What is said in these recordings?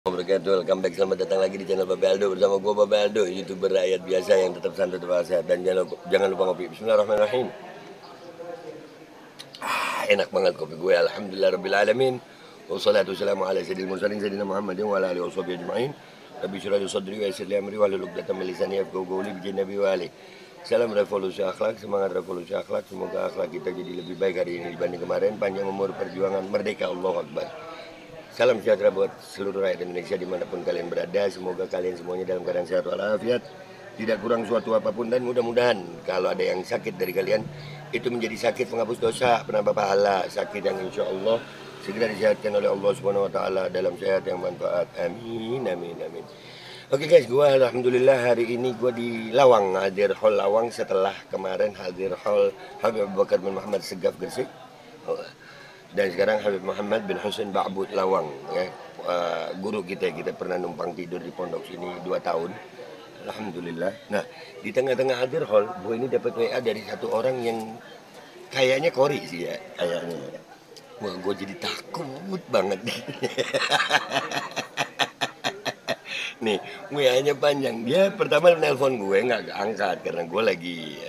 Wabarakatuh. Welcome back, selamat datang lagi di channel Babe Aldo bersama gue Babe Aldo, YouTuber rakyat biasa yang tetap santai, tetap sehat, dan jangan lupa ngopi. Bismillahirrahmanirrahim. Enak banget kopi gue, alhamdulillahirrabbilalamin. Wassalatu wassalamu ala sayyidil mursalin sayyidina Muhammadin wa ala alihi washabihi ajma'in. Rabbi shrah li sadri wa yassir li amri wahlul 'uqdatam min lisani yafqahu qawli bi nabi wa ali. Salam revolusi akhlak, semangat revolusi akhlak. Semoga akhlak kita jadi lebih baik hari ini dibanding kemarin. Panjang umur, perjuangan, merdeka, Allahu Akbar. Salam sejahtera buat seluruh rakyat Indonesia dimanapun kalian berada. Semoga kalian semuanya dalam keadaan sehat walafiat, tidak kurang suatu apapun, dan mudah-mudahan kalau ada yang sakit dari kalian itu menjadi sakit penghapus dosa, penambah pahala, sakit yang insya Allah segera disehatkan oleh Allah Subhanahu Wa Taala dalam sehat yang manfaat. Amin, amin, amin. Oke guys, gue alhamdulillah hari ini gue di Lawang, hadir hall Lawang setelah kemarin hadir hall Habib Abu Bakar bin Muhammad Segaf Gresik. Dan sekarang Habib Muhammad bin Husain Ba'bud Lawang, ya. Guru kita pernah numpang tidur di pondok sini 2 tahun, alhamdulillah. Nah, di tengah-tengah hadir hall, gue ini dapat WA dari satu orang yang kayaknya kori sih ya, kayaknya. Wah, gue jadi takut banget nih. Nih, WA-nya panjang. Dia pertama nelpon gue nggak angkat karena gue lagi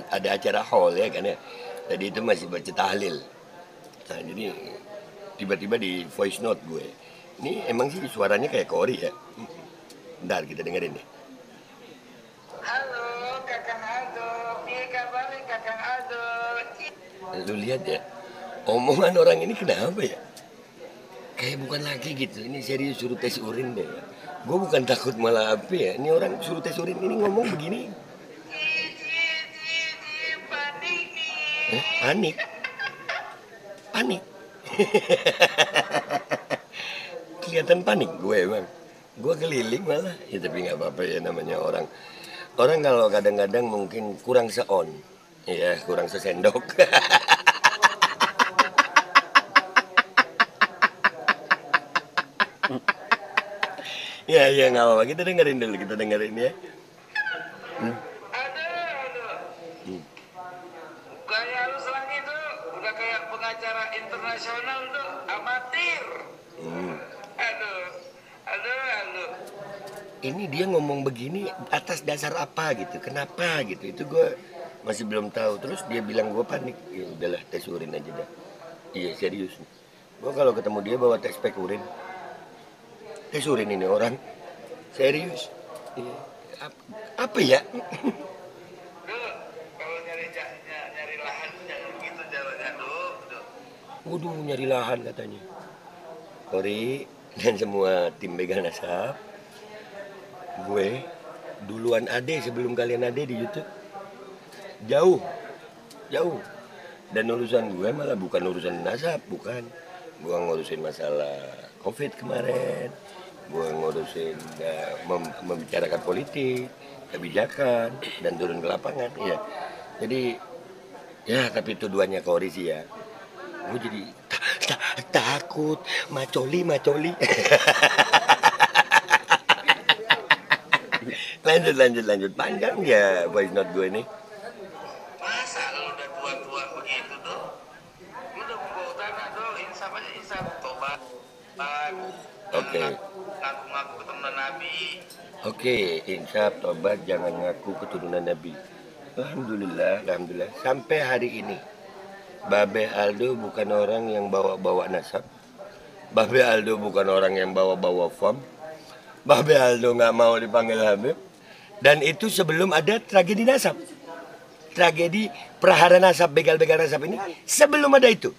ada acara hall ya kan ya. Tadi itu masih baca tahlil. Nah, jadi tiba-tiba di voice note gue, ini emang sih suaranya kayak kori ya. Bentar, kita dengerin deh. Halo, Kakang Aldo. Piye kabar Kakang Aldo? Lu lihat ya, omongan orang ini kenapa ya? Kayak bukan lagi gitu, ini serius suruh tes urin deh ya. Gue bukan takut malah apa ya, ini orang suruh tes urin ini ngomong begini. Panik nih. Panik? Panik? Kelihatan panik gue emang. Gue keliling malah, ya tapi nggak apa-apa ya namanya orang. Orang kalau kadang-kadang mungkin kurang seon, ya kurang sesendok. Ya nggak apa-apa, kita dengerin dulu, kita dengerin ya. Aduh. Kayak lu selang itu udah kayak pengacara internasional tuh, amatir. Aduh. Ini dia ngomong begini atas dasar apa gitu, kenapa gitu, itu gue masih belum tahu. Terus dia bilang gue panik, ya udahlah tes urin aja dah. Iya serius, gue kalau ketemu dia bawa tes pack urin, tes urin ini orang serius. Iya. Apa ya? Duh, kalau nyari lahan jangan begitu jalannya, duh. Waduh, nyari lahan katanya. Kori dan semua tim Begal Nasab, gue duluan ade sebelum kalian ade di YouTube. Jauh. Dan urusan gue malah bukan urusan Nasab, bukan. Gue ngurusin masalah COVID kemarin. Gue ngurusin membicarakan politik, kebijakan, dan turun ke lapangan. Ya. Jadi, ya tapi tuduhannya Kori sih ya. Gue jadi takut, macoli. lanjut. Panjang ya voice note gue ini. Masa lu udah tua-tua begitu tuh? Lu udah membawa tanah tuh, insaf tobat. Oke. Ngaku-ngaku keturunan Nabi. Oke, insaf, tobat, jangan ngaku keturunan Nabi. Alhamdulillah. Sampai hari ini, Babe Aldo bukan orang yang bawa-bawa nasab. Babe Aldo bukan orang yang bawa-bawa form. Babe Aldo nggak mau dipanggil Habib. Dan itu sebelum ada tragedi nasab. Tragedi prahara nasab, begal-begal nasab ini sebelum ada itu.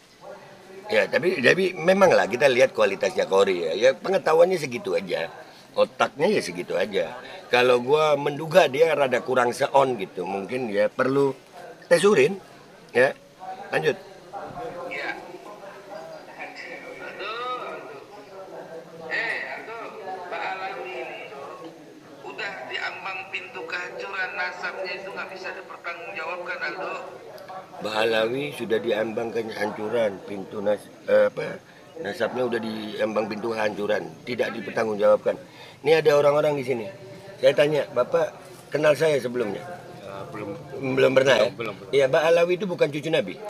Ya, tapi memang lah kita lihat kualitasnya Kori ya. Ya pengetahuannya segitu aja. Otaknya ya segitu aja. Kalau gua menduga dia rada kurang seon gitu. Mungkin ya perlu tes urin. Ya, lanjut. Iya. Aduh. Pak Alawi ini udah diambang pintu kehancuran nasabnya itu nggak bisa dipertanggungjawabkan, Aldo. Bahalawi sudah diambang kehancuran, nasabnya udah diambang pintu kehancuran, tidak dipertanggungjawabkan. Ini ada orang-orang di sini. Saya tanya, Bapak kenal saya sebelumnya? Belum pernah ya? Belum. Iya, Bahalawi itu bukan cucu Nabi.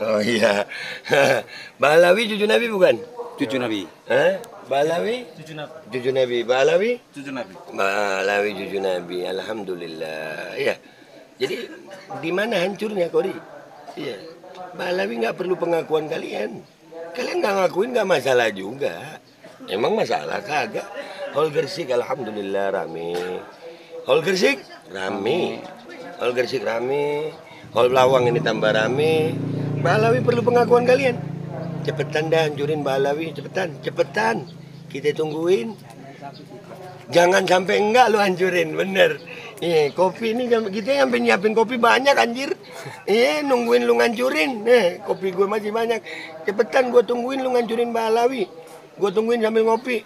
Oh iya. Bahalawi cucu Nabi bukan? Cucu Nabi. Hah? Balawi? Cucu Nabi. Cucu Nabi. Balawi? Cucu Nabi. Balawi cucu Nabi. Alhamdulillah. Iya. Jadi di mana hancurnya Kori? Iya. Balawi nggak perlu pengakuan kalian. Kalian nggak ngakuin nggak masalah juga. Emang masalah kagak. Hall Gersik alhamdulillah rame. Hall Gersik rame. Hall Gersik rame. Hall Lawang ini tambah rame. Balawi perlu pengakuan kalian. Cepetan dah hancurin Balawi, cepetan. Kita tungguin. Jangan sampai enggak lu hancurin, bener. Kopi ini kita sampai nyiapin kopi banyak anjir. Nungguin lu ngancurin. Kopi gue masih banyak. Cepetan gue tungguin lu ngancurin Balawi. Gue tungguin sambil ngopi.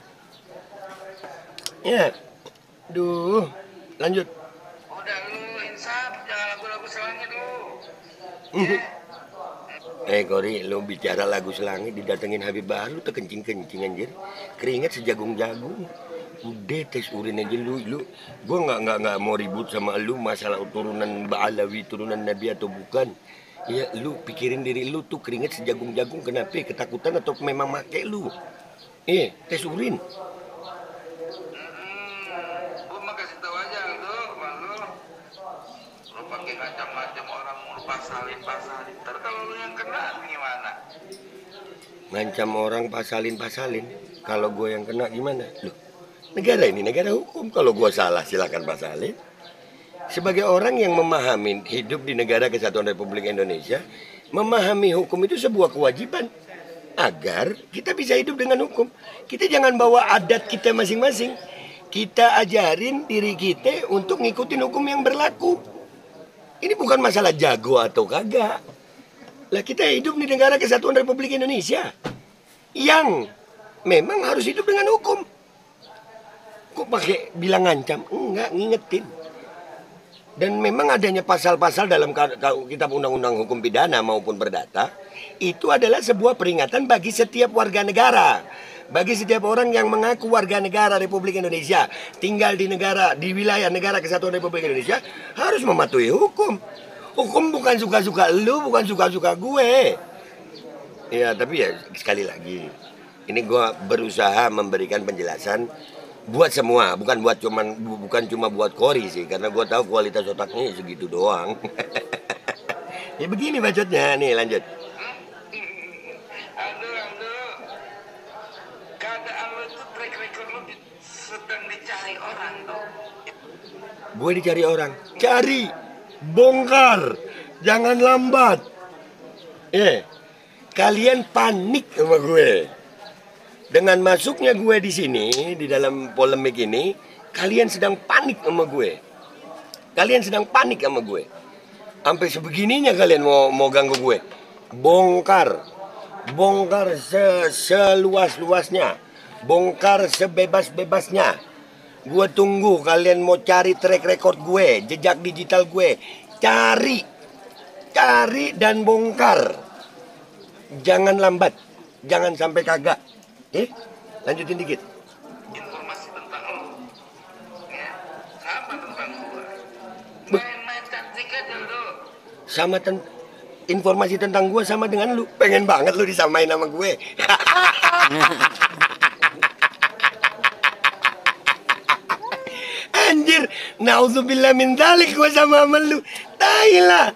Ya. Duh, lanjut. Udah lu insaf, jangan lagu-lagu selangit lu. Kori, lu bicara lagu selangit didatengin Habib Bahar, lu terkencing-kencing anjir. Keringat sejagung-jagung. Udah tes urin aja lu. Gua nggak mau ribut sama lu masalah turunan Balawi, turunan Nabi atau bukan. Ya lu pikirin diri lu tuh keringat sejagung-jagung kenapa? Ketakutan atau memang make lu? Tes urin. Gua mah kasih tahu aja lu, malu. Lu pakai macam-macam orang mau pasalin. Ntar kalau lu yang kena gimana? Ngancam orang pasalin. Kalau gue yang kena gimana? Loh, negara ini negara hukum. Kalau gue salah silakan pasalin. Sebagai orang yang memahami hidup di negara Kesatuan Republik Indonesia, memahami hukum itu sebuah kewajiban agar kita bisa hidup dengan hukum. Kita jangan bawa adat kita masing-masing. Kita ajarin diri kita untuk ngikutin hukum yang berlaku. Ini bukan masalah jago atau kagak. Lah kita hidup di negara Kesatuan Republik Indonesia yang memang harus hidup dengan hukum. Kok pakai bilang ngancam? Enggak, ngingetin. Dan memang adanya pasal-pasal dalam kitab undang-undang hukum pidana maupun perdata itu adalah sebuah peringatan bagi setiap warga negara. Bagi setiap orang yang mengaku warga negara Republik Indonesia, tinggal di wilayah negara Kesatuan Republik Indonesia, harus mematuhi hukum. Hukum bukan suka-suka lu, bukan suka-suka gue. Ya, tapi ya sekali lagi, ini gue berusaha memberikan penjelasan buat semua, bukan cuma buat Kori sih, karena gue tahu kualitas otaknya segitu doang. Ya begini bacotnya, nih lanjut. Aduh. Keadaan lu itu track record lu sedang dicari orang tuh. Gue dicari orang. Cari. Bongkar. Jangan lambat. Kalian panik sama gue. Dengan masuknya gue di sini, di dalam polemik ini, kalian sedang panik sama gue. Sampai sebegininya kalian mau ganggu gue. Bongkar seluas-luasnya. Bongkar sebebas-bebasnya. Gue tunggu kalian mau cari track record gue, jejak digital gue. Cari dan bongkar. Jangan lambat, jangan sampai kagak. Lanjutin dikit. Informasi tentang lu, ya, sama tentang gua. Main-main cantik aja lu. Informasi tentang gue sama dengan lu. Pengen banget lu disamain sama gue. Anjir, naudzubillah min dzalik gue sama lu. Tailah.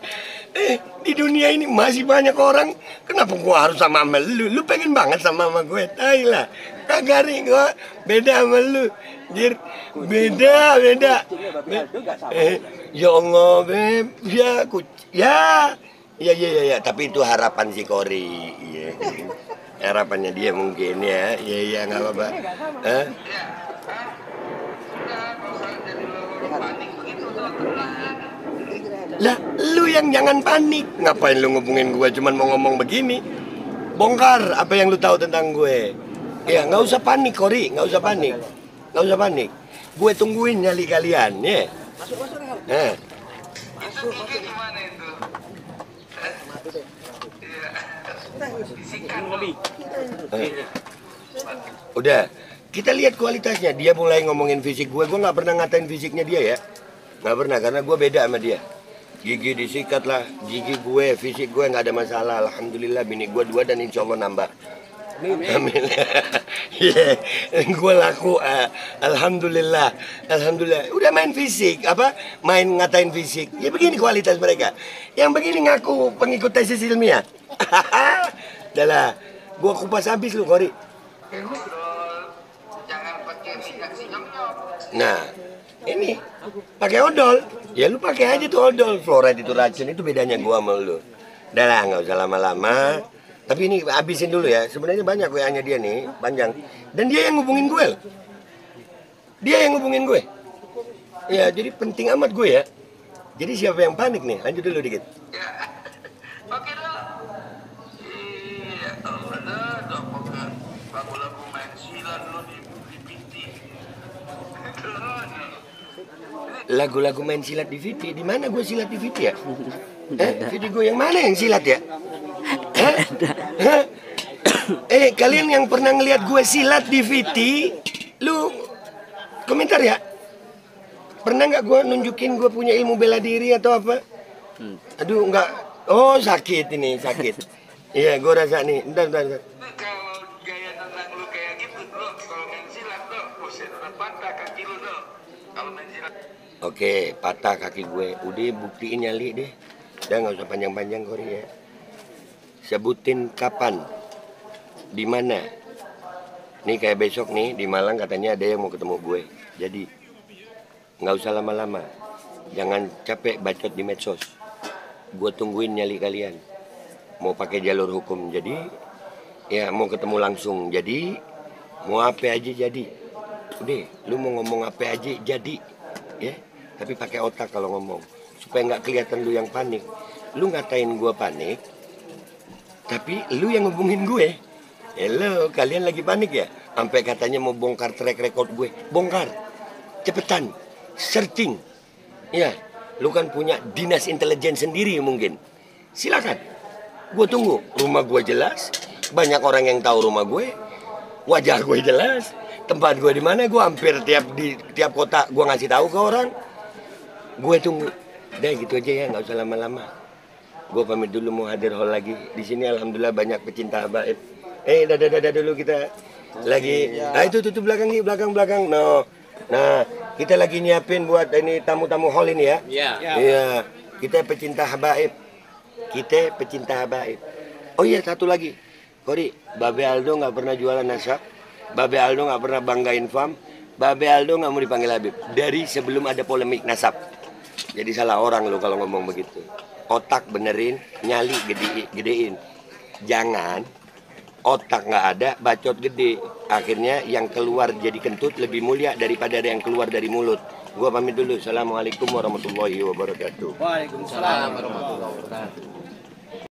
Di dunia ini masih banyak orang. Kenapa gue harus sama lu? Lu pengen banget sama gue. Tailah. Kagak nih gue beda sama lu. Anjir, beda. Ya Allah, beb. Ya, tapi itu harapan si Kori. Iya. Harapannya dia mungkin ya. Iya, enggak apa-apa. Udah, kalau jadi lu panik begitu tuh tenang. Lah, lu yang jangan panik. Ngapain lu ngubungin gue cuman mau ngomong begini? Bongkar apa yang lu tahu tentang gue. Ya, nggak usah panik, Kori. Nggak usah panik. Gue tungguin nyali kalian, ya. Masuk. Itu gimana itu? Bisikan lu. Udah, kita lihat kualitasnya. Dia mulai ngomongin fisik gue nggak pernah ngatain fisiknya dia ya. Nggak pernah, karena gue beda sama dia. Gigi disikat lah, gigi gue, fisik gue nggak ada masalah. Alhamdulillah, bini gue 2 dan insya Allah nambah. Amin. Iya, gue laku. Alhamdulillah, alhamdulillah. Udah main fisik, main ngatain fisik. Ya begini kualitas mereka. Yang begini ngaku pengikut tesis ilmiah. Udah lah, gue kupas habis lu, Kori. Jangan pakai minyak sinyok-nyok. Nah, ini pakai odol. Ya lu pakai aja tuh odol. Fluoride itu racun, itu bedanya gua sama lu. Udah lah, nggak usah lama-lama. Tapi ini habisin dulu ya. Sebenarnya banyak WA-nya dia nih, panjang. Dan dia yang ngubungin gue. Dia yang ngubungin gue. Ya, jadi penting amat gue ya. Jadi siapa yang panik nih? Lanjut dulu dikit. Ya. Oke dah. Iya, ada pakai lagu-lagu main silat lo di PT. Lagu-lagu main silat di VT. Di mana gue silat di VT ya? VT gue yang mana yang silat ya? Hah? Kalian yang pernah ngelihat gue silat di VT, lu komentar ya. Pernah nggak gue nunjukin gue punya ilmu bela diri atau apa? Aduh, nggak. Oh, sakit ini, sakit. Iya, gue rasa nih. Bentar. Kalau gaya nendang lu kayak gitu, lo kalau main silat lo, buset udah patah kaki lu lo. Kalau main silat. Oke, patah kaki gue. Udah buktiin nyali deh. Udah nggak usah panjang-panjang Kori ya. Sebutin kapan, di mana. Nih kayak besok nih di Malang katanya ada yang mau ketemu gue. Jadi nggak usah lama-lama. Jangan capek bacot di medsos. Gue tungguin nyali kalian. Mau pakai jalur hukum jadi, ya mau ketemu langsung jadi, mau apa aja jadi. Udah, lu mau ngomong apa aja jadi, ya. Tapi pakai otak kalau ngomong, supaya nggak kelihatan lu yang panik. Lu ngatain gue panik, tapi lu yang ngubungin gue. Hello, kalian lagi panik ya? Sampai katanya mau bongkar track record gue. Bongkar. Cepetan. Searching. Ya, lu kan punya dinas intelijen sendiri mungkin. Silakan. Gue tunggu. Rumah gue jelas. Banyak orang yang tahu rumah gue. Wajah gue jelas. Tempat gue di mana? Gue hampir tiap kota gue ngasih tahu ke orang. Gue tunggu. Udah gitu aja ya, nggak usah lama-lama. Gue pamit dulu mau hadir hall lagi. Di sini alhamdulillah banyak pecinta habaib. Dadah dulu kita lagi. Nah itu tutup belakang nih, belakang. No. Nah, kita lagi nyiapin buat ini tamu-tamu hall ini ya. Iya. Kita pecinta habaib. Oh iya, satu lagi. Kori, Babe Aldo nggak pernah jualan nasab. Babe Aldo nggak pernah banggain fam. Babe Aldo nggak mau dipanggil Habib. Dari sebelum ada polemik nasab. Jadi salah orang lo kalau ngomong begitu. Otak benerin, nyali gedein. Jangan otak nggak ada, bacot gede. Akhirnya yang keluar jadi kentut lebih mulia daripada yang keluar dari mulut. Gua pamit dulu. Assalamualaikum warahmatullahi wabarakatuh. Waalaikumsalam warahmatullahi wabarakatuh.